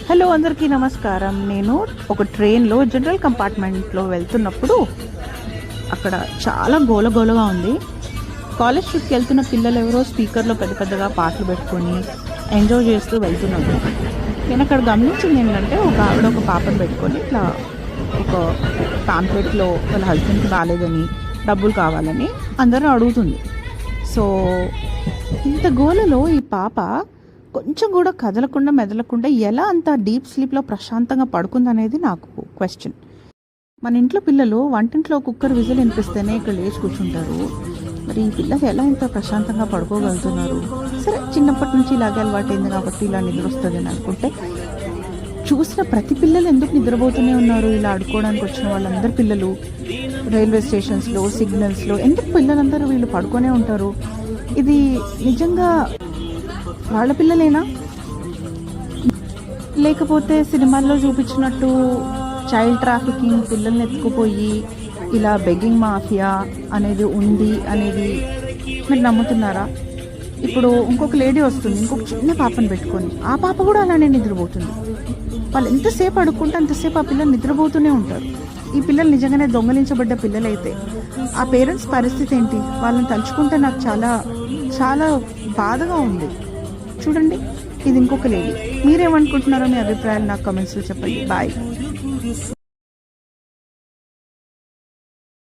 Hello, అందరికీ నమస్కారం. నేను ఒక ట్రైన్లో జనరల్ కంపార్ట్మెంట్లో వెళ్తున్నప్పుడు అక్కడ చాలా గోలగోలగా ఉంది. కాలేజ్ ట్రిప్కి వెళ్తున్న పిల్లలు ఎవరో స్పీకర్లో పెద్ద పెద్దగా పాటలు పెట్టుకొని ఎంజాయ్ చేస్తూ వెళ్తున్నారు. నేను అక్కడ గమనించింది ఏంటంటే, ఒక పాపను పెట్టుకొని ఇట్లా ఒక పాంప్లెట్లో వాళ్ళ హస్బెండ్కి బాగాలేదని డబ్బులు కావాలని అందరూ అడుగుతుంది. సో ఇంత గోలలో ఈ పాప కొంచెం కూడా కదలకుండా మెదలకుండా ఎలా అంత డీప్ స్లీప్లో ప్రశాంతంగా పడుకుందనేది నాకు క్వశ్చన్. మన ఇంట్లో పిల్లలు వంటింట్లో కుక్కర్ విజిల్ వినిపిస్తేనే ఇక్కడ లేచి కూర్చుంటారు. మరి ఈ పిల్లలు ఎలా ఇంత ప్రశాంతంగా పడుకోగలుగుతున్నారు? సరే, చిన్నప్పటి నుంచి ఇలాగే అలవాటైంది కాబట్టి ఇలా నిద్ర వస్తుంది అని అనుకుంటే, చూసిన ప్రతి పిల్లలు ఎందుకు నిద్రపోతూనే ఉన్నారు? ఇలా ఆడుకోవడానికి వచ్చిన వాళ్ళందరు పిల్లలు రైల్వే స్టేషన్స్లో, సిగ్నల్స్లో ఎందుకు పిల్లలందరూ వీళ్ళు పడుకొనే ఉంటారు? ఇది నిజంగా వాళ్ళ పిల్లలేనా, లేకపోతే సినిమాల్లో చూపించినట్టు చైల్డ్ ట్రాఫికింగ్, పిల్లల్ని ఎత్తుకుపోయి ఇలా బెగ్గింగ్ మాఫియా అనేది ఉంది అనేది మీరు నమ్ముతున్నారా? ఇప్పుడు ఇంకొక లేడీ వస్తుంది, ఇంకొక చిన్న పాపను పెట్టుకొని, ఆ పాప కూడా అలానే నిద్రపోతుంది. వాళ్ళు ఎంతసేపు అడుక్కుంటే అంతసేపు ఆ పిల్లలు నిద్రపోతూనే ఉంటారు. ఈ పిల్లలు నిజంగానే దొంగలించబడ్డ పిల్లలైతే ఆ పేరెంట్స్ పరిస్థితి ఏంటి? వాళ్ళని తలుచుకుంటే నాకు చాలా చాలా బాధగా ఉంది. చూడండి, ఇది ఇంకొక లేడీ. మీరేమనుకుంటున్నారో మీ అభిప్రాయాలు నాకు కామెంట్స్లో చెప్పండి. బాయ్.